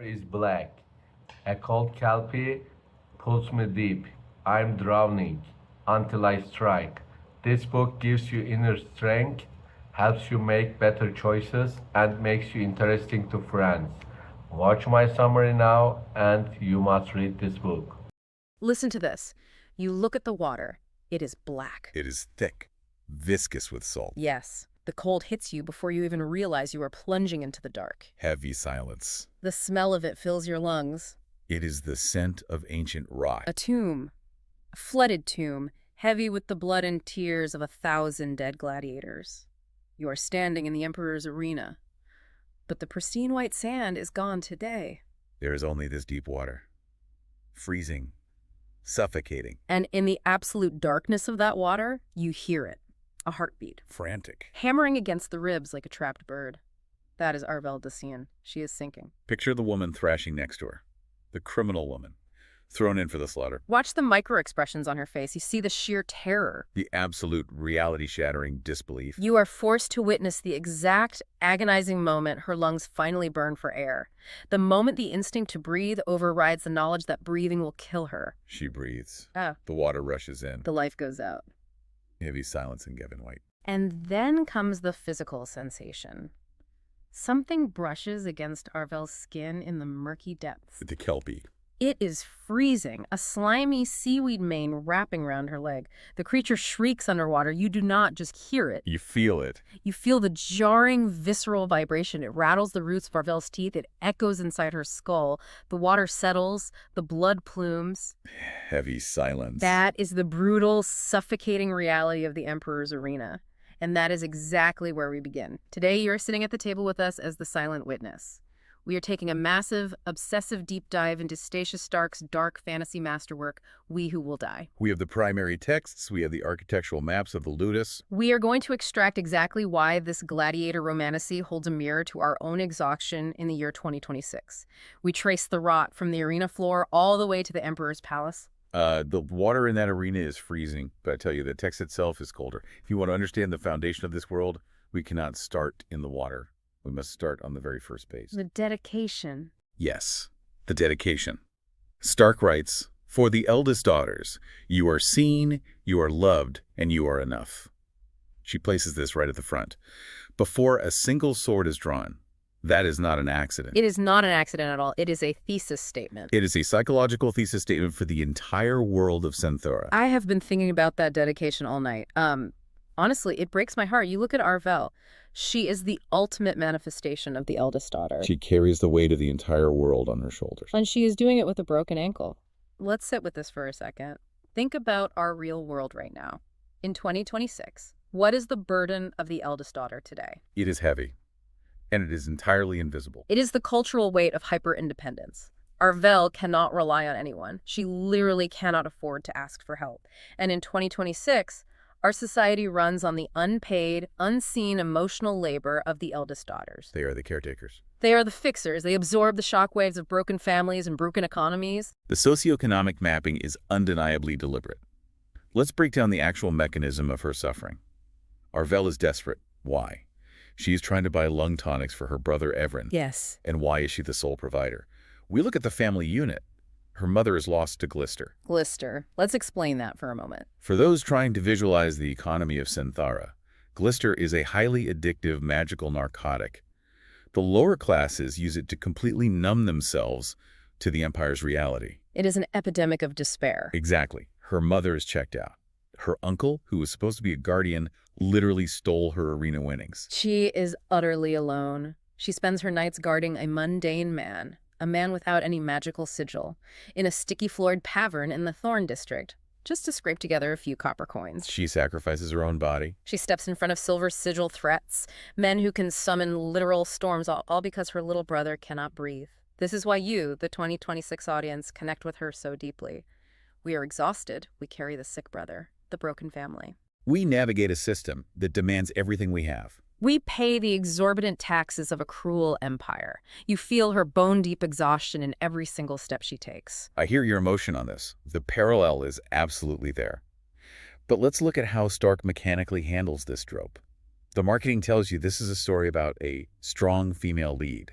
is black. A cold Kelpie pulls me deep. I'm drowning until I strike. This book gives you inner strength, helps you make better choices, and makes you interesting to friends. Watch my summary now, and you must read this book. Listen to this. You look at the water. It is black. It is thick, viscous with salt. Yes, the cold hits you before you even realize you are plunging into the dark. Heavy silence. The smell of it fills your lungs. It is the scent of ancient rot. A tomb. A flooded tomb, heavy with the blood and tears of 1,000 dead gladiators. You are standing in the Emperor's arena. But the pristine white sand is gone today. There is only this deep water. Freezing. Suffocating. And in the absolute darkness of that water, you hear it. A heartbeat. Frantic. Hammering against the ribs like a trapped bird. That is Arvel Dacian. She is sinking. Picture the woman thrashing next to her. The criminal woman. Thrown in for the slaughter. Watch the micro-expressions on her face. You see the sheer terror. The absolute reality-shattering disbelief. You are forced to witness the exact agonizing moment her lungs finally burn for air. The moment the instinct to breathe overrides the knowledge that breathing will kill her. She breathes. Oh. The water rushes in. The life goes out. Heavy silence in Gavin White. And then comes the physical sensation. Something brushes against Arvel's skin in the murky depths. The Kelpie. It is freezing, a slimy seaweed mane wrapping around her leg. The creature shrieks underwater. You do not just hear it. You feel it. You feel the jarring, visceral vibration. It rattles the roots of Arvel's teeth. It echoes inside her skull. The water settles. The blood plumes. Heavy silence. That is the brutal, suffocating reality of the Emperor's arena. And that is exactly where we begin. Today, you're sitting at the table with us as the silent witness. We are taking a massive, obsessive deep dive into Stacia Stark's dark fantasy masterwork, We Who Will Die. We have the primary texts, we have the architectural maps of the Ludus. We are going to extract exactly why this gladiator romantasy holds a mirror to our own exhaustion in the year 2026. We trace the rot from the arena floor all the way to the Emperor's palace. The water in that arena is freezing, but I tell you, the text itself is colder. If you want to understand the foundation of this world, we cannot start in the water. We must start on the very first page. The dedication. Yes, the dedication. Stark writes, "For the eldest daughters, you are seen, you are loved, and you are enough." She places this right at the front. Before a single sword is drawn, that is not an accident. It is not an accident at all. It is a thesis statement. It is a psychological thesis statement for the entire world of Sintara. I have been thinking about that dedication all night. Honestly, it breaks my heart. You look at Arvel. She is the ultimate manifestation of the eldest daughter. She carries the weight of the entire world on her shoulders. And she is doing it with a broken ankle. Let's sit with this for a second. Think about our real world right now. In 2026, what is the burden of the eldest daughter today? It is heavy, and it is entirely invisible. It is the cultural weight of hyper-independence. Arvel cannot rely on anyone. She literally cannot afford to ask for help. And in 2026, our society runs on the unpaid, unseen emotional labor of the eldest daughters. They are the caretakers. They are the fixers. They absorb the shockwaves of broken families and broken economies. The socioeconomic mapping is undeniably deliberate. Let's break down the actual mechanism of her suffering. Arvel is desperate. Why? She is trying to buy lung tonics for her brother Evren. Yes. And why is she the sole provider? We look at the family unit. Her mother is lost to Glister. Glister. Let's explain that for a moment. For those trying to visualize the economy of Sintara, Glister is a highly addictive magical narcotic. The lower classes use it to completely numb themselves to the Empire's reality. It is an epidemic of despair. Exactly. Her mother is checked out. Her uncle, who was supposed to be a guardian, literally stole her arena winnings. She is utterly alone. She spends her nights guarding a mundane man, a man without any magical sigil, in a sticky-floored cavern in the Thorn District, just to scrape together a few copper coins. She sacrifices her own body. She steps in front of silver sigil threats, men who can summon literal storms, all because her little brother cannot breathe. This is why you, the 2026 audience, connect with her so deeply. We are exhausted. We carry the sick brother, the broken family. We navigate a system that demands everything we have. We pay the exorbitant taxes of a cruel empire. You feel her bone-deep exhaustion in every single step she takes. I hear your emotion on this. The parallel is absolutely there. But let's look at how Stark mechanically handles this trope. The marketing tells you this is a story about a strong female lead.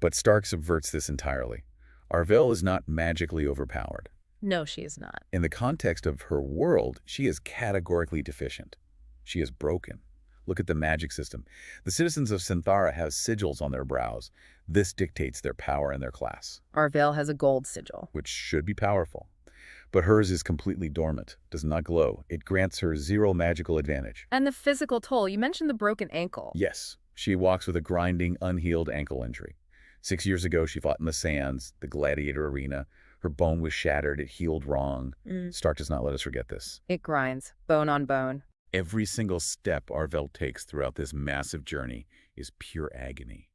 But Stark subverts this entirely. Arvel is not magically overpowered. No, she is not. In the context of her world, she is categorically deficient. She is broken. Look at the magic system. The citizens of Sintara have sigils on their brows. This dictates their power and their class. Arvel has a gold sigil. Which should be powerful. But hers is completely dormant, does not glow. It grants her 0 magical advantage. And the physical toll. You mentioned the broken ankle. Yes, she walks with a grinding, unhealed ankle injury. 6 years ago, she fought in the sands, the gladiator arena. Her bone was shattered. It healed wrong. Stark does not let us forget this. It grinds, bone on bone. Every single step Arvel takes throughout this massive journey is pure agony.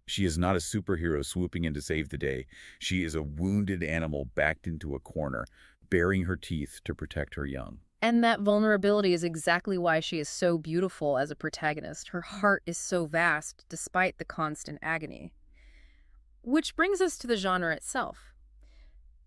She is not a superhero swooping in to save the day. She is a wounded animal backed into a corner, baring her teeth to protect her young. And that vulnerability is exactly why she is so beautiful as a protagonist. Her heart is so vast despite the constant agony. Which brings us to the genre itself.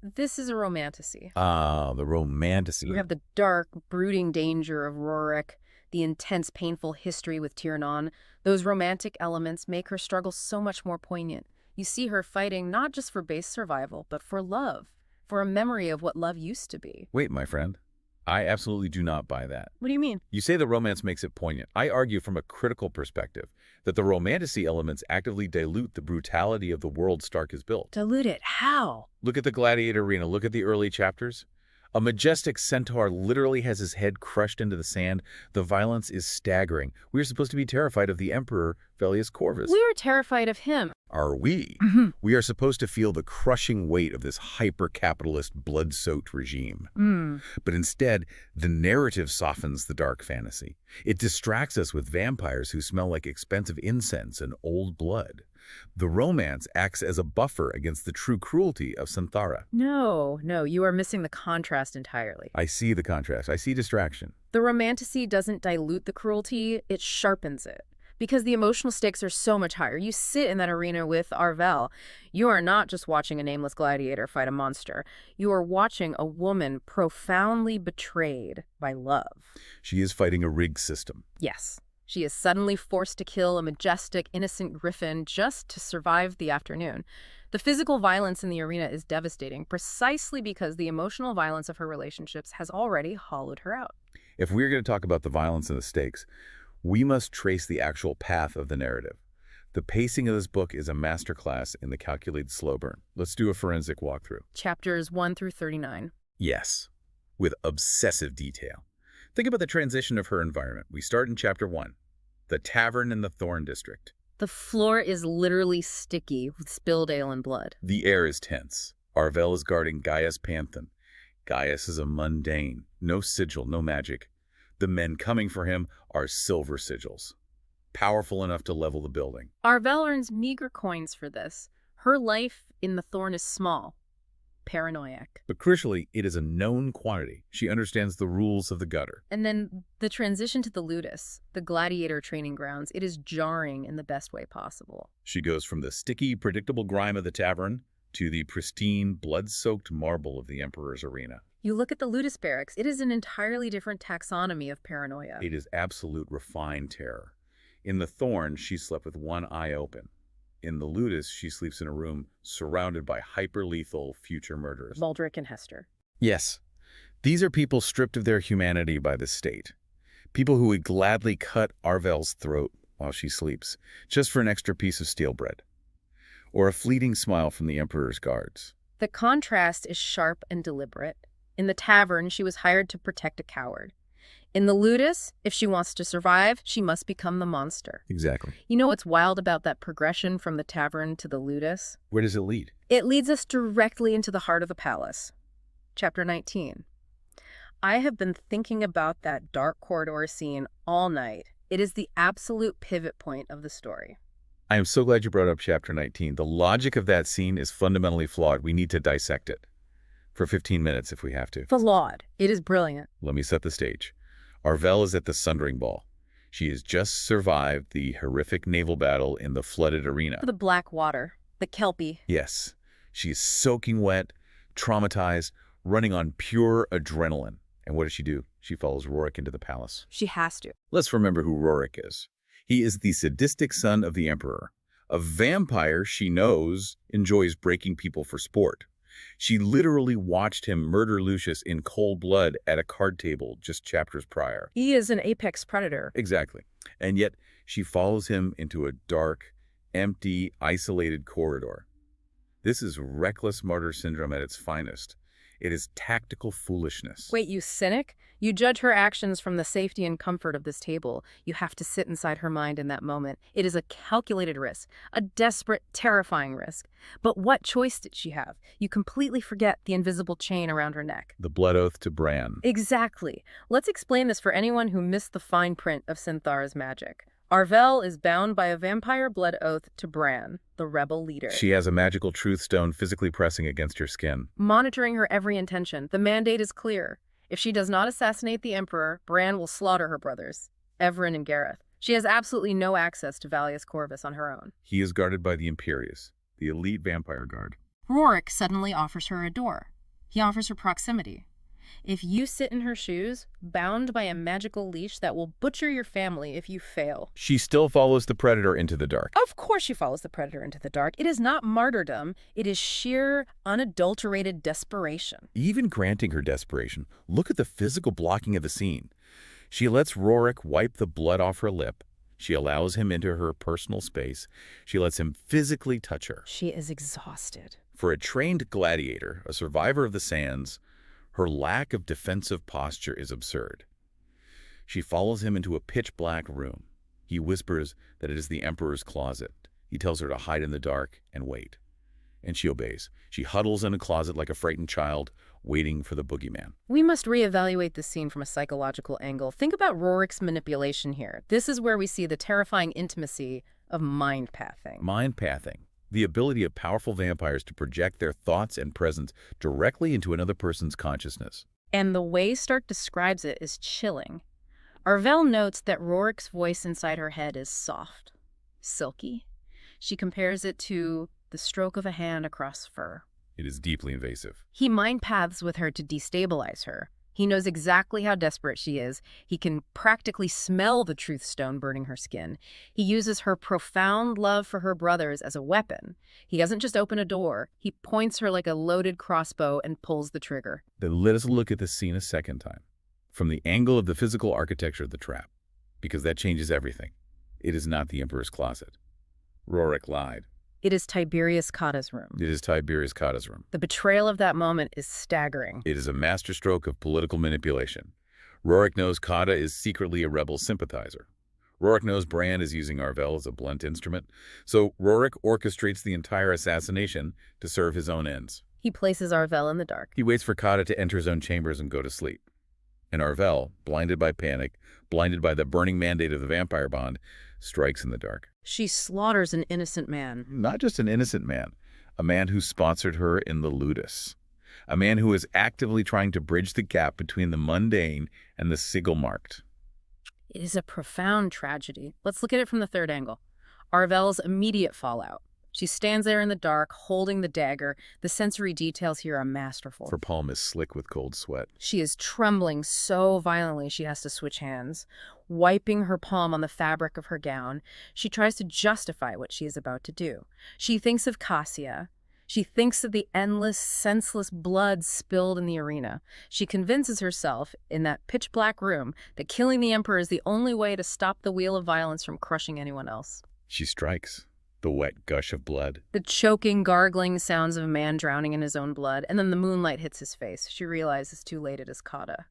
This is a romantasy. Ah, the romantasy. You have the dark, brooding danger of Roric, the intense, painful history with Tiernan. Those romantic elements make her struggle so much more poignant. You see her fighting not just for base survival, but for love, for a memory of what love used to be. Wait, my friend. I absolutely do not buy that. What do you mean? You say the romance makes it poignant. I argue from a critical perspective that the romantasy elements actively dilute the brutality of the world Stark has built. Dilute it? How? Look at the gladiator arena. Look at the early chapters. A majestic centaur literally has his head crushed into the sand. The violence is staggering. We are supposed to be terrified of the Emperor Velius Corvus. We are terrified of him. Are we? We are supposed to feel the crushing weight of this hyper-capitalist, blood-soaked regime. But instead, the narrative softens the dark fantasy. It distracts us with vampires who smell like expensive incense and old blood. The romance acts as a buffer against the true cruelty of Sintara. No, you are missing the contrast entirely. I see the contrast. I see distraction. The romantasy doesn't dilute the cruelty, it sharpens it. Because the emotional stakes are so much higher. You sit in that arena with Arvel. You are not just watching a nameless gladiator fight a monster. You are watching a woman profoundly betrayed by love. She is fighting a rigged system. Yes. She is suddenly forced to kill a majestic, innocent griffin just to survive the afternoon. The physical violence in the arena is devastating, precisely because the emotional violence of her relationships has already hollowed her out. If we're going to talk about the violence and the stakes, we must trace the actual path of the narrative. The pacing of this book is a masterclass in the calculated slow burn. Let's do a forensic walkthrough. Chapters 1 through 39. Yes, with obsessive detail. Think about the transition of her environment. We start in Chapter 1, the tavern in the Thorn District. The floor is literally sticky with spilled ale and blood. The air is tense. Arvel is guarding Gaius Panthan. Gaius is a mundane, no sigil, no magic. The men coming for him are silver sigils, powerful enough to level the building. Arvel earns meager coins for this. Her life in the Thorn is small, paranoiac. But crucially, it is a known quantity. She understands the rules of the gutter. And then the transition to the Ludus, the gladiator training grounds, it is jarring in the best way possible. She goes from the sticky, predictable grime of the tavern to the pristine, blood-soaked marble of the Emperor's arena. You look at the Ludus barracks, it is an entirely different taxonomy of paranoia. It is absolute refined terror. In the Thorn, she slept with one eye open. In the Ludus, she sleeps in a room surrounded by hyper-lethal future murderers. Baldric and Hester. Yes. These are people stripped of their humanity by the state. People who would gladly cut Arvel's throat while she sleeps, just for an extra piece of stale bread. Or a fleeting smile from the Emperor's guards. The contrast is sharp and deliberate. In the tavern, she was hired to protect a coward. In the Ludus, if she wants to survive, she must become the monster. Exactly. You know what's wild about that progression from the tavern to the Ludus? Where does it lead? It leads us directly into the heart of the palace. Chapter 19. I have been thinking about that dark corridor scene all night. It is the absolute pivot point of the story. I am so glad you brought up Chapter 19. The logic of that scene is fundamentally flawed. We need to dissect it. For 15 minutes if we have to. Flawed. It is brilliant. Let me set the stage. Arvel is at the Sundering Ball. She has just survived the horrific naval battle in the flooded arena. The black water. The Kelpie. Yes. She is soaking wet, traumatized, running on pure adrenaline. And what does she do? She follows Roric into the palace. She has to. Let's remember who Roric is. He is the sadistic son of the Emperor, A vampire, she knows, enjoys breaking people for sport. She literally watched him murder Lucius in cold blood at a card table just chapters prior. He is an apex predator. Exactly. And yet she follows him into a dark, empty, isolated corridor. This is reckless martyr syndrome at its finest. It is tactical foolishness. Wait, you cynic? You judge her actions from the safety and comfort of this table. You have to sit inside her mind in that moment. It is a calculated risk, a desperate, terrifying risk. But what choice did she have? You completely forget the invisible chain around her neck. The blood oath to Bran. Exactly. Let's explain this for anyone who missed the fine print of Sinthara's magic. Arvel is bound by a vampire blood oath to Bran, the rebel leader. She has a magical truth stone physically pressing against her skin. Monitoring her every intention. The mandate is clear. If she does not assassinate the Emperor, Bran will slaughter her brothers, Everin and Gareth. She has absolutely no access to Valius Corvus on her own. He is guarded by the Imperius, the elite vampire guard. Roric suddenly offers her a door. He offers her proximity. If you sit in her shoes, bound by a magical leash that will butcher your family if you fail. She still follows the predator into the dark. Of course she follows the predator into the dark. It is not martyrdom. It is sheer, unadulterated desperation. Even granting her desperation, look at the physical blocking of the scene. She lets Roric wipe the blood off her lip. She allows him into her personal space. She lets him physically touch her. She is exhausted. For a trained gladiator, a survivor of the sands, her lack of defensive posture is absurd. She follows him into a pitch-black room. He whispers that it is the Emperor's closet. He tells her to hide in the dark and wait. And she obeys. She huddles in a closet like a frightened child, waiting for the boogeyman. We must reevaluate this scene from a psychological angle. Think about Roric's manipulation here. This is where we see the terrifying intimacy of mind pathing. Mind pathing. The ability of powerful vampires to project their thoughts and presence directly into another person's consciousness. And the way Stark describes it is chilling. Arvel notes that Roric's voice inside her head is soft, silky. She compares it to the stroke of a hand across fur. It is deeply invasive. He mind paths with her to destabilize her. He knows exactly how desperate she is. He can practically smell the truth stone burning her skin. He uses her profound love for her brothers as a weapon. He doesn't just open a door. He points her like a loaded crossbow and pulls the trigger. Then let us look at this scene a second time, from the angle of the physical architecture of the trap, because that changes everything. It is not the Emperor's closet. Roric lied. It is Tiberius Cotta's room. It is Tiberius Cotta's room. The betrayal of that moment is staggering. It is a masterstroke of political manipulation. Roric knows Cotta is secretly a rebel sympathizer. Roric knows Bran is using Arvel as a blunt instrument, so Roric orchestrates the entire assassination to serve his own ends. He places Arvel in the dark. He waits for Cotta to enter his own chambers and go to sleep. And Arvel, blinded by panic, blinded by the burning mandate of the vampire bond, strikes in the dark. She slaughters an innocent man. Not just an innocent man, a man who sponsored her in the Ludus. A man who is actively trying to bridge the gap between the mundane and the sigil-marked. It is a profound tragedy. Let's look at it from the third angle. Arvel's immediate fallout. She stands there in the dark, holding the dagger. The sensory details here are masterful. Her palm is slick with cold sweat. She is trembling so violently she has to switch hands. Wiping her palm on the fabric of her gown, she tries to justify what she is about to do. She thinks of Cassia. She thinks of the endless, senseless blood spilled in the arena. She convinces herself, in that pitch-black room, that killing the Emperor is the only way to stop the wheel of violence from crushing anyone else. She strikes. The wet gush of blood. The choking, gargling sounds of a man drowning in his own blood, and then the moonlight hits his face. She realizes too late it is Cotta.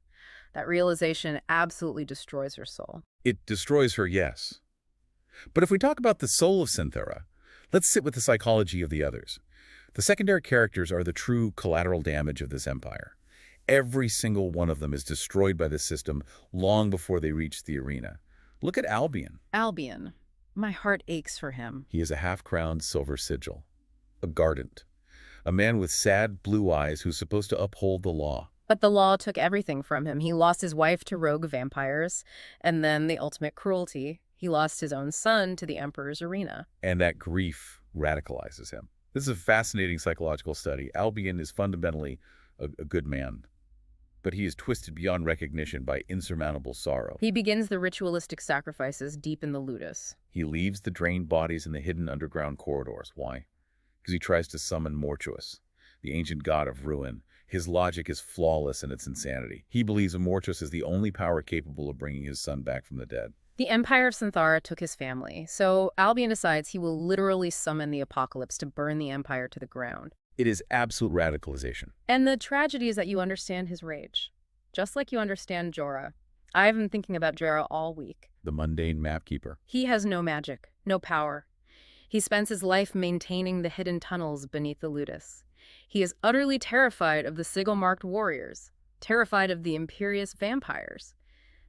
That realization absolutely destroys her soul. It destroys her, yes. But if we talk about the soul of Sinthara, let's sit with the psychology of the others. The secondary characters are the true collateral damage of this empire. Every single one of them is destroyed by the system long before they reach the arena. Look at Albion. Albion. My heart aches for him. He is a half-crowned silver sigil, a guardant, a man with sad blue eyes who's supposed to uphold the law. But the law took everything from him. He lost his wife to rogue vampires, and then the ultimate cruelty. He lost his own son to the Emperor's arena. And that grief radicalizes him. This is a fascinating psychological study. Albion is fundamentally a good man. but he is twisted beyond recognition by insurmountable sorrow. He begins the ritualistic sacrifices deep in the Ludus. He leaves the drained bodies in the hidden underground corridors. Why? Because he tries to summon Mortuus, the ancient god of ruin. His logic is flawless in its insanity. He believes Mortuus is the only power capable of bringing his son back from the dead. The Empire of Sintara took his family, so Albion decides he will literally summon the apocalypse to burn the Empire to the ground. It is absolute radicalization. And the tragedy is that you understand his rage, just like you understand Jorah. I've been thinking about Jorah all week. The mundane mapkeeper. He has no magic, no power. He spends his life maintaining the hidden tunnels beneath the Ludus. He is utterly terrified of the sigil-marked warriors, terrified of the imperious vampires.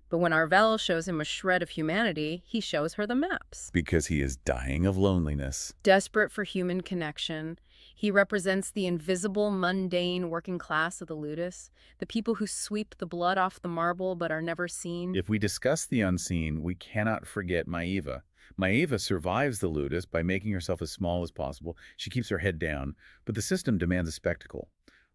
But when Arvel shows him a shred of humanity, he shows her the maps. Because he is dying of loneliness. Desperate for human connection, he represents the invisible, mundane working class of the Ludus, the people who sweep the blood off the marble but are never seen. If we discuss the unseen, we cannot forget Maeva. Maeva survives the Ludus by making herself as small as possible. She keeps her head down, but the system demands a spectacle.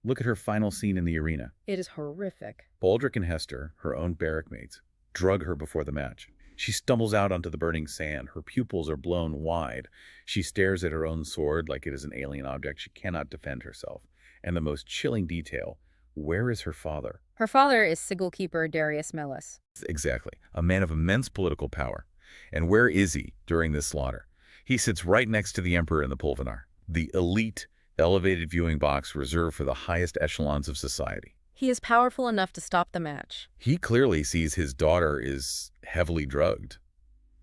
Look at her final scene in the arena. It is horrific. Baldric and Hester, her own barrack mates, drug her before the match. She stumbles out onto the burning sand. Her pupils are blown wide. She stares at her own sword like it is an alien object. She cannot defend herself. And the most chilling detail, where is her father? Her father is sigil keeper Darius Mellis. Exactly. A man of immense political power. And where is he during this slaughter? He sits right next to the Emperor in the Pulvinar, the elite, elevated viewing box reserved for the highest echelons of society. He is powerful enough to stop the match. He clearly sees his daughter is heavily drugged,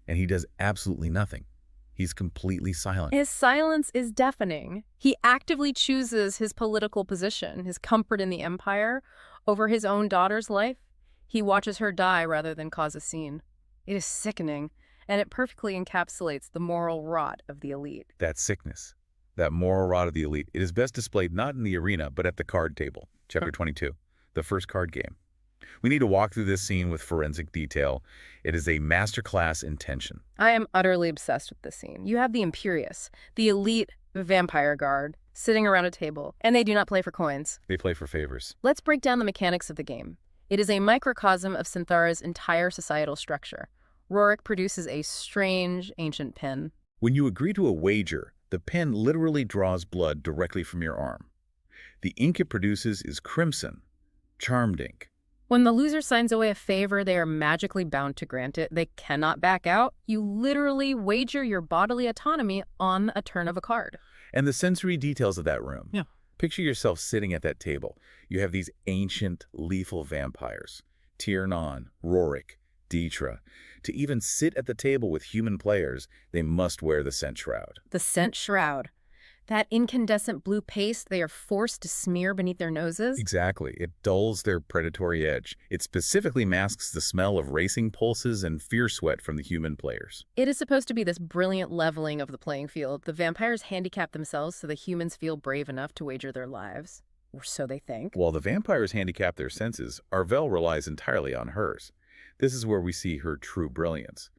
and he does absolutely nothing. He's completely silent. His silence is deafening. He actively chooses his political position, his comfort in the Empire, over his own daughter's life. He watches her die rather than cause a scene. It is sickening, and it perfectly encapsulates the moral rot of the elite. That sickness, that moral rot of the elite, it is best displayed not in the arena, but at the card table. Chapter 22, the first card game. We need to walk through this scene with forensic detail. It is a masterclass in tension. I am utterly obsessed with this scene. You have the Imperious, the elite vampire guard, sitting around a table, and they do not play for coins. They play for favors. Let's break down the mechanics of the game. It is a microcosm of Sinthara's entire societal structure. Roric produces a strange, ancient pen. When you agree to a wager, the pen literally draws blood directly from your arm. The ink it produces is crimson, charmed ink. When the loser signs away a favor, they are magically bound to grant it. They cannot back out. You literally wager your bodily autonomy on a turn of a card. And the sensory details of that room. Yeah. Picture yourself sitting at that table. You have these ancient, lethal vampires. Tiernan, Roric, Ditra. To even sit at the table with human players, they must wear the scent shroud. The scent shroud. That incandescent blue paste they are forced to smear beneath their noses. Exactly. It dulls their predatory edge. It specifically masks the smell of racing pulses and fear sweat from the human players. It is supposed to be this brilliant leveling of the playing field. The vampires handicap themselves so the humans feel brave enough to wager their lives. Or so they think. While the vampires handicap their senses, Arvel relies entirely on hers. This is where we see her true brilliance.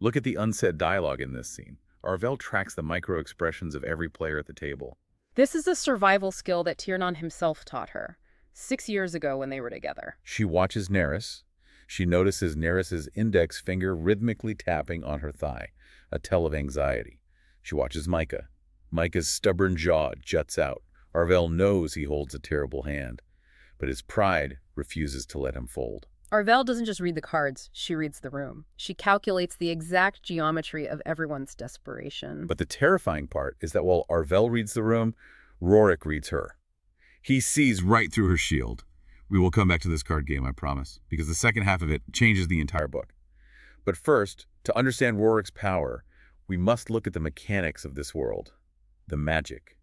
Look at the unsaid dialogue in this scene. Arvel tracks the micro-expressions of every player at the table. This is a survival skill that Tiernan himself taught her 6 years ago when they were together. She watches Nerys. She notices Nerys' index finger rhythmically tapping on her thigh, a tell of anxiety. She watches Micah. Micah's stubborn jaw juts out. Arvel knows he holds a terrible hand, but his pride refuses to let him fold. Arvel doesn't just read the cards, she reads the room. She calculates the exact geometry of everyone's desperation. But the terrifying part is that while Arvel reads the room, Roric reads her. He sees right through her shield. We will come back to this card game, I promise, because the second half of it changes the entire book. But first, to understand Roric's power, we must look at the mechanics of this world. The magic.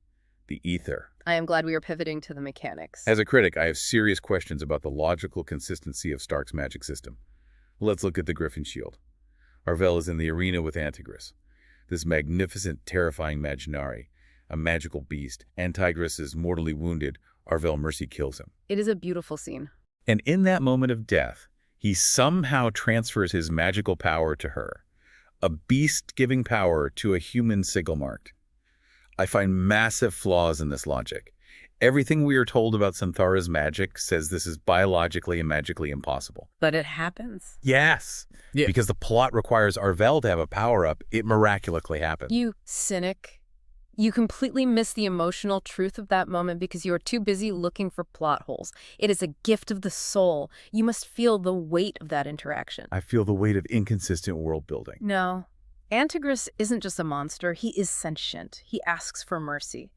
The ether. I am glad we are pivoting to the mechanics. As a critic, I have serious questions about the logical consistency of Stark's magic system. Let's look at the Griffin Shield. Arvel is in the arena with Antigris. This magnificent, terrifying Maginari, a magical beast. Antigris is mortally wounded. Arvel mercy kills him. It is a beautiful scene. And in that moment of death, he somehow transfers his magical power to her. A beast giving power to a human sigil marked. I find massive flaws in this logic. Everything we are told about Sintara's magic says this is biologically and magically impossible. But it happens. Yes. Yeah. Because the plot requires Arvel to have a power-up, it miraculously happens. You cynic. You completely miss the emotional truth of that moment because you are too busy looking for plot holes. It is a gift of the soul. You must feel the weight of that interaction. I feel the weight of inconsistent world building. No. Antigras isn't just a monster. He is sentient. He asks for mercy.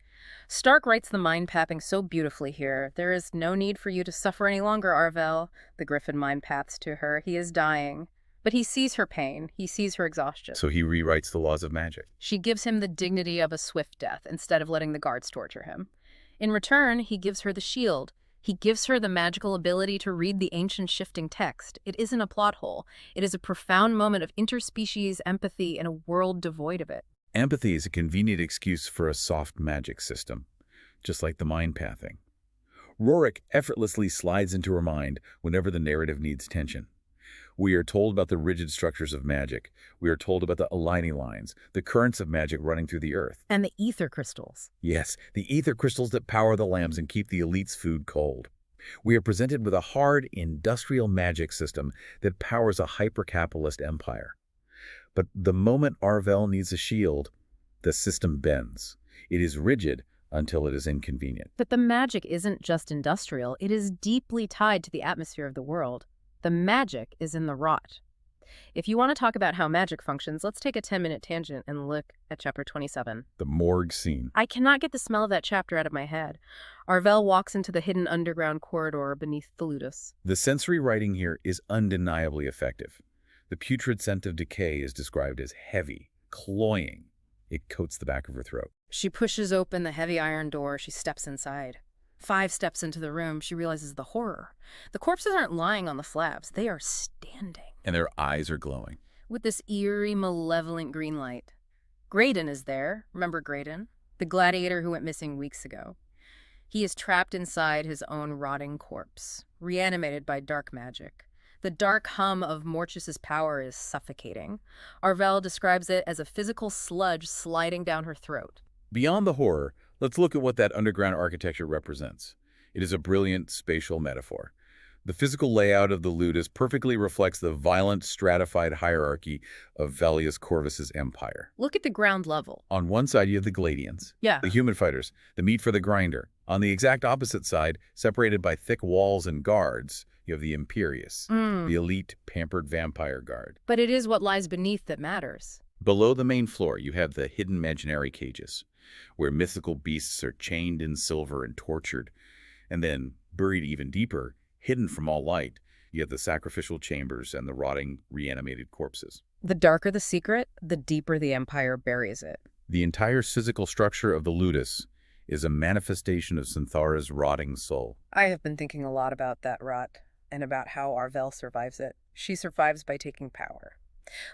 Stark writes the mind-papping so beautifully here. There is no need for you to suffer any longer, Arvel. The griffin mind-paths to her. He is dying. But he sees her pain. He sees her exhaustion. So he rewrites the laws of magic. She gives him the dignity of a swift death instead of letting the guards torture him. In return, he gives her the shield. He gives her the magical ability to read the ancient shifting text. It isn't a plot hole. It is a profound moment of interspecies empathy in a world devoid of it. Empathy is a convenient excuse for a soft magic system, just like the mind-pathing. Roric effortlessly slides into her mind whenever the narrative needs tension. We are told about the rigid structures of magic. We are told about the aligning lines, the currents of magic running through the earth. And the ether crystals. Yes, the ether crystals that power the lambs and keep the elite's food cold. We are presented with a hard, industrial magic system that powers a hyper-capitalist empire. But the moment Arvel needs a shield, the system bends. It is rigid until it is inconvenient. But the magic isn't just industrial. It is deeply tied to the atmosphere of the world. The magic is in the rot. If you want to talk about how magic functions, let's take a 10-minute tangent and look at chapter 27. The morgue scene. I cannot get the smell of that chapter out of my head. Arvel walks into the hidden underground corridor beneath the Ludus. The sensory writing here is undeniably effective. The putrid scent of decay is described as heavy, cloying. It coats the back of her throat. She pushes open the heavy iron door. She steps inside. 5 steps into the room, she realizes the horror. The corpses aren't lying on the slabs. They are standing. And their eyes are glowing. With this eerie, malevolent green light. Graydon is there. Remember Graydon? The gladiator who went missing weeks ago. He is trapped inside his own rotting corpse, reanimated by dark magic. The dark hum of Mortius's power is suffocating. Arvel describes it as a physical sludge sliding down her throat. Beyond the horror, let's look at what that underground architecture represents. It is a brilliant spatial metaphor. The physical layout of the Ludus perfectly reflects the violent, stratified hierarchy of Velius Corvus's empire. Look at the ground level. On one side, you have the gladians, Yeah. the human fighters, the meat for the grinder. On the exact opposite side, separated by thick walls and guards, you have the imperius, the elite, pampered vampire guard. But it is what lies beneath that matters. Below the main floor, you have the hidden imaginary cages, where mythical beasts are chained in silver and tortured. And then, buried even deeper, hidden from all light, you have the sacrificial chambers and the rotting, reanimated corpses. The darker the secret, the deeper the empire buries it. The entire physical structure of the Ludus is a manifestation of Sintara's rotting soul. I have been thinking a lot about that rot and about how Arvel survives it. She survives by taking power.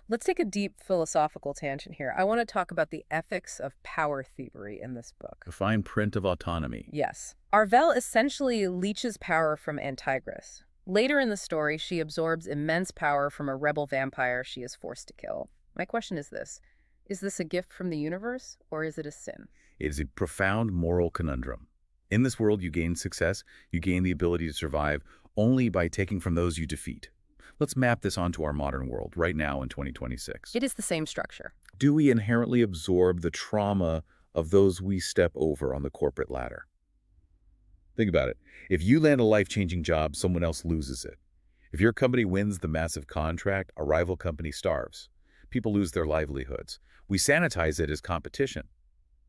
Let's take a deep philosophical tangent here. I want to talk about the ethics of power thievery in this book. A fine print of autonomy. Yes. Arvel essentially leeches power from Antigras. Later in the story, she absorbs immense power from a rebel vampire she is forced to kill. My question is this. Is this a gift from the universe, or is it a sin? It is a profound moral conundrum. In this world, you gain success, you gain the ability to survive only by taking from those you defeat. Let's map this onto our modern world right now in 2026. It is the same structure. Do we inherently absorb the trauma of those we step over on the corporate ladder? Think about it. If you land a life-changing job, someone else loses it. If your company wins the massive contract, a rival company starves. People lose their livelihoods. We sanitize it as competition.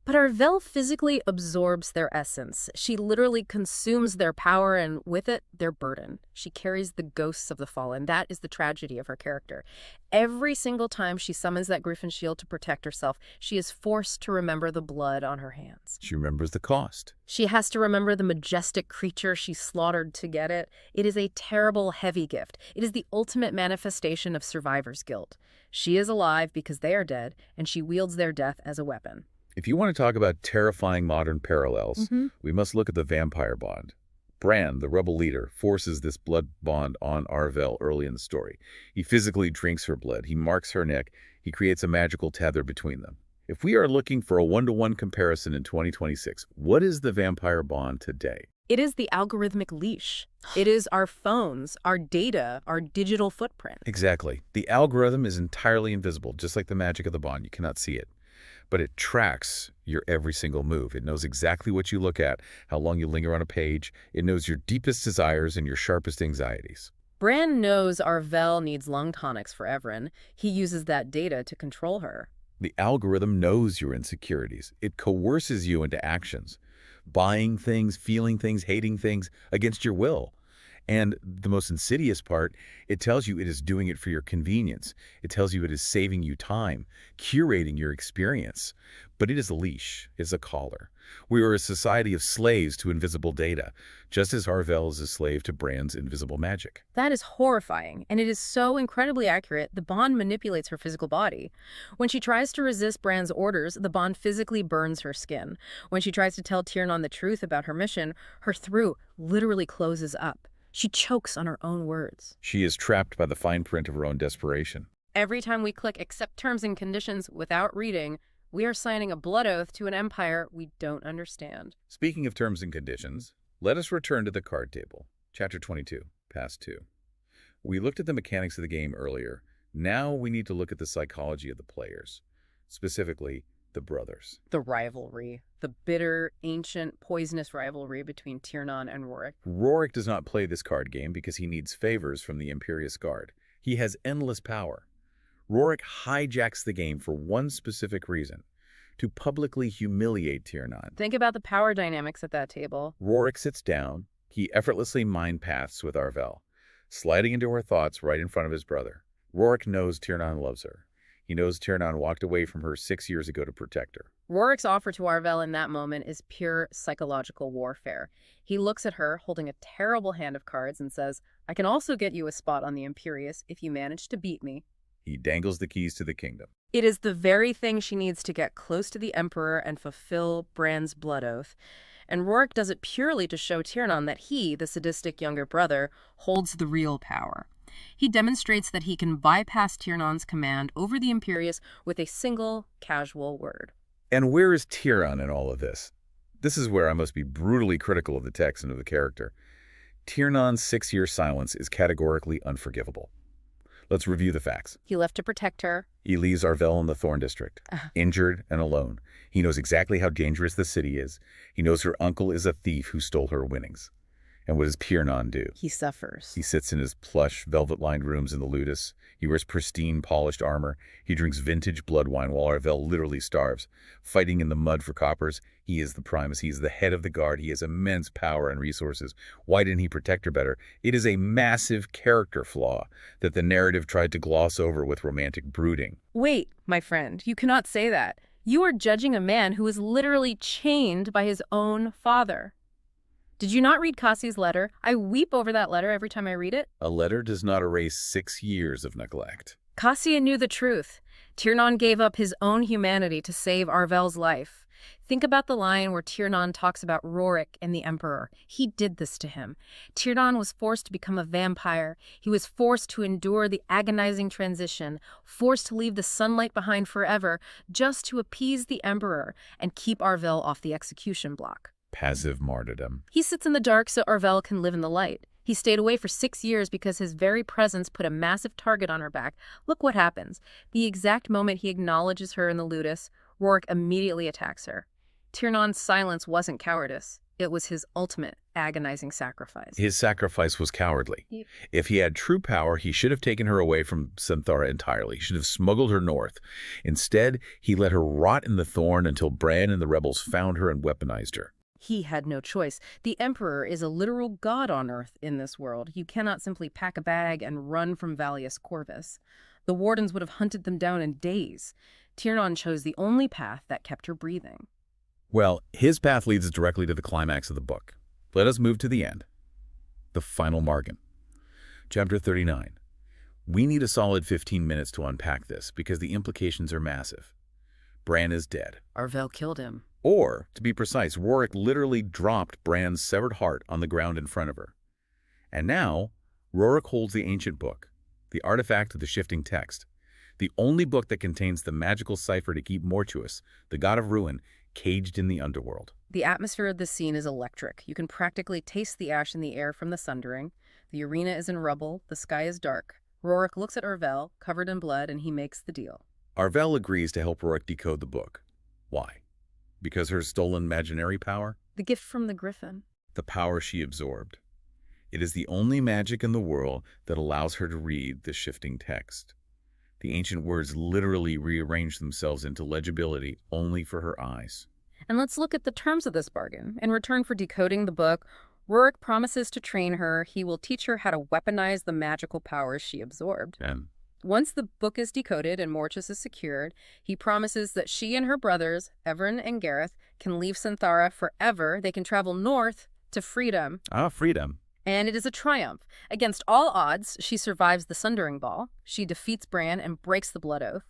But Arvel physically absorbs their essence. She literally consumes their power and, with it, their burden. She carries the ghosts of the fallen. That is the tragedy of her character. Every single time she summons that griffin shield to protect herself, she is forced to remember the blood on her hands. She remembers the cost. She has to remember the majestic creature she slaughtered to get it. It is a terrible, heavy gift. It is the ultimate manifestation of survivor's guilt. She is alive because they are dead, and she wields their death as a weapon. If you want to talk about terrifying modern parallels, we must look at the vampire bond. Bran, the rebel leader, forces this blood bond on Arvel early in the story. He physically drinks her blood. He marks her neck. He creates a magical tether between them. If we are looking for a one-to-one comparison in 2026, what is the vampire bond today? It is the algorithmic leash. It is our phones, our data, our digital footprint. Exactly. The algorithm is entirely invisible, just like the magic of the bond. You cannot see it. But it tracks your every single move. It knows exactly what you look at, how long you linger on a page. It knows your deepest desires and your sharpest anxieties. Bran knows Arvel needs lung tonics for Everin. He uses that data to control her. The algorithm knows your insecurities. It coerces you into actions, buying things, feeling things, hating things against your will. And the most insidious part, it tells you it is doing it for your convenience. It tells you it is saving you time, curating your experience. But it is a leash, it's a collar. We are a society of slaves to invisible data, just as Arvel is a slave to Bran's invisible magic. That is horrifying, and it is so incredibly accurate. The bond manipulates her physical body. When she tries to resist Bran's orders, the bond physically burns her skin. When she tries to tell Tiernan the truth about her mission, her throat literally closes up. She chokes on her own words. She is trapped by the fine print of her own desperation. Every time we click accept terms and conditions without reading, we are signing a blood oath to an empire we don't understand. Speaking of terms and conditions, let us return to the card table. Chapter 22, Pass 2. We looked at the mechanics of the game earlier. Now we need to look at the psychology of the players, specifically the brothers. The rivalry. The bitter, ancient, poisonous rivalry between Tiernan and Roric. Roric does not play this card game because he needs favors from the Imperious Guard. He has endless power. Roric hijacks the game for one specific reason: to publicly humiliate Tiernan. Think about the power dynamics at that table. Roric sits down. He effortlessly mind paths with Arvel, sliding into her thoughts right in front of his brother. Roric knows Tiernan loves her. He knows Tiernan walked away from her 6 years ago to protect her. Roric's offer to Arvel in that moment is pure psychological warfare. He looks at her, holding a terrible hand of cards, and says, I can also get you a spot on the Imperious if you manage to beat me. He dangles the keys to the kingdom. It is the very thing she needs to get close to the Emperor and fulfill Bran's blood oath. And Roric does it purely to show Tiernan that he, the sadistic younger brother, holds the real power. He demonstrates that he can bypass Tiernan's command over the Imperious with a single, casual word. And where is Tiernan in all of this? This is where I must be brutally critical of the text and of the character. Tiernan's 6-year silence is categorically unforgivable. Let's review the facts. He left to protect her. He leaves Arvel in the Thorn District, injured and alone. He knows exactly how dangerous the city is. He knows her uncle is a thief who stole her winnings. And what does Tiernan do? He suffers. He sits in his plush, velvet-lined rooms in the Ludus. He wears pristine, polished armor. He drinks vintage blood wine while Arvel literally starves. Fighting in the mud for coppers, he is the Primus. He is the head of the guard. He has immense power and resources. Why didn't he protect her better? It is a massive character flaw that the narrative tried to gloss over with romantic brooding. Wait, my friend, you cannot say that. You are judging a man who is literally chained by his own father. Did you not read Cassie's letter? I weep over that letter every time I read it. A letter does not erase 6 years of neglect. Cassia knew the truth. Tiernan gave up his own humanity to save Arvel's life. Think about the line where Tiernan talks about Roric and the Emperor. He did this to him. Tiernan was forced to become a vampire. He was forced to endure the agonizing transition, forced to leave the sunlight behind forever, just to appease the Emperor and keep Arvel off the execution block. Passive martyrdom. He sits in the dark so Arvel can live in the light. He stayed away for 6 years because his very presence put a massive target on her back. Look what happens. The exact moment he acknowledges her in the Ludus, Roric immediately attacks her. Tiernan's silence wasn't cowardice. It was his ultimate agonizing sacrifice. His sacrifice was cowardly. If he had true power, he should have taken her away from Sintara entirely. He should have smuggled her north. Instead, he let her rot in the thorn until Bran and the rebels found her and weaponized her. He had no choice. The Emperor is a literal god on Earth in this world. You cannot simply pack a bag and run from Valius Corvus. The Wardens would have hunted them down in days. Tiernan chose the only path that kept her breathing. Well, his path leads us directly to the climax of the book. Let us move to the end. The final margin. Chapter 39. We need a solid 15 minutes to unpack this because the implications are massive. Bran is dead. Arvel killed him. Or, to be precise, Roric literally dropped Bran's severed heart on the ground in front of her. And now, Roric holds the ancient book, the artifact of the shifting text. The only book that contains the magical cipher to keep Mortuus, the god of ruin, caged in the underworld. The atmosphere of this scene is electric. You can practically taste the ash in the air from the sundering. The arena is in rubble. The sky is dark. Roric looks at Arvel, covered in blood, and he makes the deal. Arvel agrees to help Roric decode the book. Why? Because her stolen imaginary power? The gift from the griffin. The power she absorbed. It is the only magic in the world that allows her to read the shifting text. The ancient words literally rearrange themselves into legibility only for her eyes. And let's look at the terms of this bargain. In return for decoding the book, Roric promises to train her. He will teach her how to weaponize the magical powers she absorbed. And Once the book is decoded and Mortuus is secured, he promises that she and her brothers, Everin and Gareth, can leave Sintara forever. They can travel north to freedom. freedom. And it is a triumph. Against all odds, she survives the Sundering Ball. She defeats Bran and breaks the Blood Oath.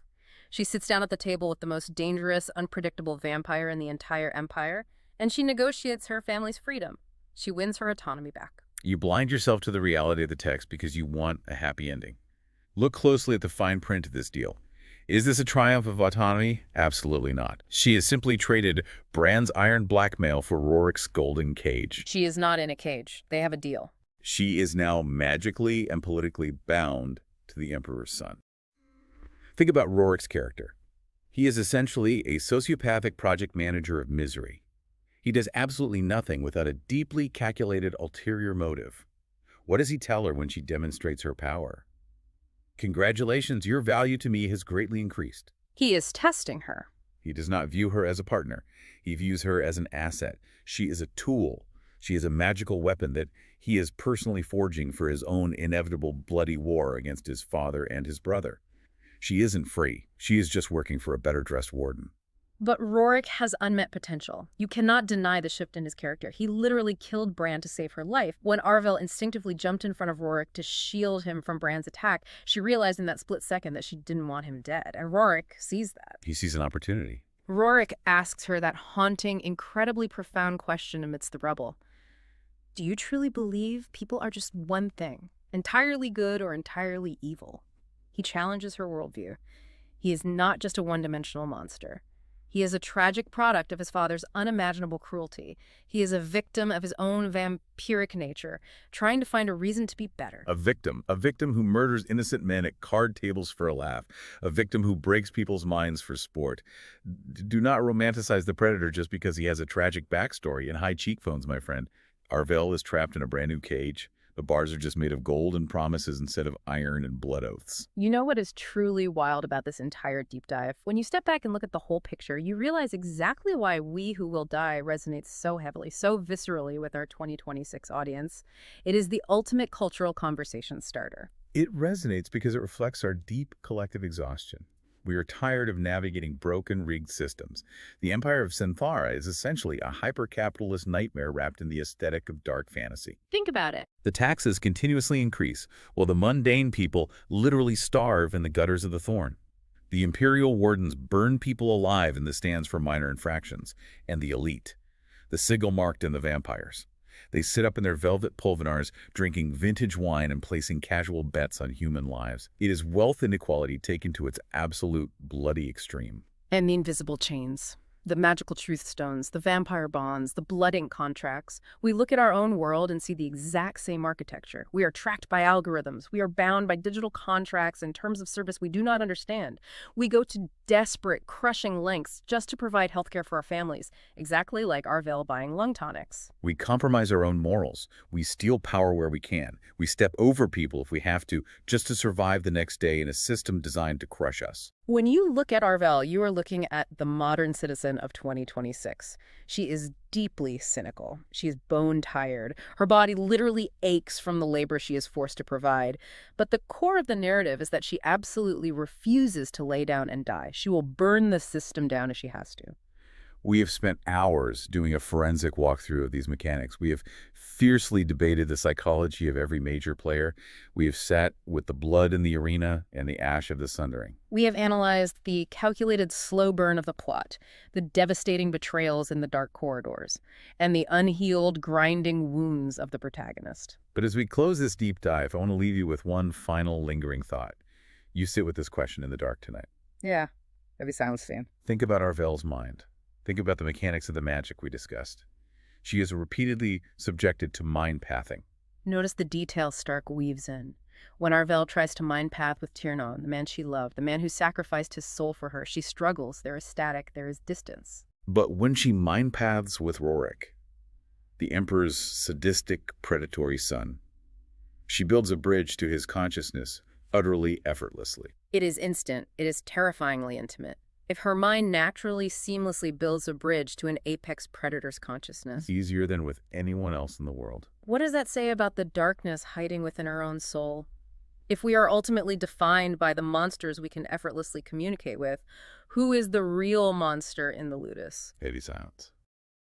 She sits down at the table with the most dangerous, unpredictable vampire in the entire empire, and she negotiates her family's freedom. She wins her autonomy back. You blind yourself to the reality of the text because you want a happy ending. Look closely at the fine print of this deal. Is this a triumph of autonomy? Absolutely not. She has simply traded Bran's iron blackmail for Roric's golden cage. She is not in a cage. They have a deal. She is now magically and politically bound to the Emperor's son. Think about Roric's character. He is essentially a sociopathic project manager of misery. He does absolutely nothing without a deeply calculated ulterior motive. What does he tell her when she demonstrates her power? Congratulations, your value to me has greatly increased. He is testing her. He does not view her as a partner. He views her as an asset. She is a tool. She is a magical weapon that he is personally forging for his own inevitable bloody war against his father and his brother. She isn't free. She is just working for a better-dressed warden. But Roric has unmet potential. You cannot deny the shift in his character. He literally killed Bran to save her life. When Arvel instinctively jumped in front of Roric to shield him from Bran's attack, she realized in that split second that she didn't want him dead. And Roric sees that. He sees an opportunity. Roric asks her that haunting, incredibly profound question amidst the rubble. Do you truly believe people are just one thing, entirely good or entirely evil? He challenges her worldview. He is not just a one-dimensional monster. He is a tragic product of his father's unimaginable cruelty. He is a victim of his own vampiric nature, trying to find a reason to be better. A victim who murders innocent men at card tables for a laugh, a victim who breaks people's minds for sport. Do not romanticize the predator just because he has a tragic backstory and high cheekbones, my friend. Arvel is trapped in a brand new cage. The bars are just made of gold and promises instead of iron and blood oaths. You know what is truly wild about this entire deep dive? When you step back and look at the whole picture, you realize exactly why We Who Will Die resonates so heavily, so viscerally with our 2026 audience. It is the ultimate cultural conversation starter. It resonates because it reflects our deep collective exhaustion. We are tired of navigating broken, rigged systems. The Empire of Sintara is essentially a hyper-capitalist nightmare wrapped in the aesthetic of dark fantasy. Think about it. The taxes continuously increase, while the mundane people literally starve in the gutters of the Thorn. The Imperial Wardens burn people alive in the stands for minor infractions, and the elite, the sigil-marked and the vampires. They sit up in their velvet pulvinars, drinking vintage wine and placing casual bets on human lives. It is wealth inequality taken to its absolute bloody extreme. And the invisible chains, the magical truth stones, the vampire bonds, the blood ink contracts. We look at our own world and see the exact same architecture. We are tracked by algorithms. We are bound by digital contracts and terms of service we do not understand. We go to desperate, crushing lengths just to provide healthcare for our families, exactly like Arvel buying lung tonics. We compromise our own morals. We steal power where we can. We step over people if we have to, just to survive the next day in a system designed to crush us. When you look at Arvel, you are looking at the modern citizen of 2026. She is deeply cynical. She is bone-tired. Her body literally aches from the labor she is forced to provide. But the core of the narrative is that she absolutely refuses to lay down and die. She will burn the system down if she has to. We have spent hours doing a forensic walkthrough of these mechanics. We have fiercely debated the psychology of every major player. We have sat with the blood in the arena and the ash of the sundering. We have analyzed the calculated slow burn of the plot, the devastating betrayals in the dark corridors, and the unhealed, grinding wounds of the protagonist. But as we close this deep dive, I want to leave you with one final lingering thought. You sit with this question in the dark tonight. Yeah, heavy silence scene. Think about Arvel's mind. Think about the mechanics of the magic we discussed. She is repeatedly subjected to mind pathing. Notice the detail Stark weaves in. When Arvel tries to mind path with Tiernan, the man she loved, the man who sacrificed his soul for her, she struggles. There is static, there is distance. But when she mind paths with Roric, the Emperor's sadistic, predatory son, she builds a bridge to his consciousness utterly effortlessly. It is instant. It is terrifyingly intimate. If her mind naturally, seamlessly builds a bridge to an apex predator's consciousness. Easier than with anyone else in the world. What does that say about the darkness hiding within our own soul? If we are ultimately defined by the monsters we can effortlessly communicate with, who is the real monster in the Ludus? Heavy silence.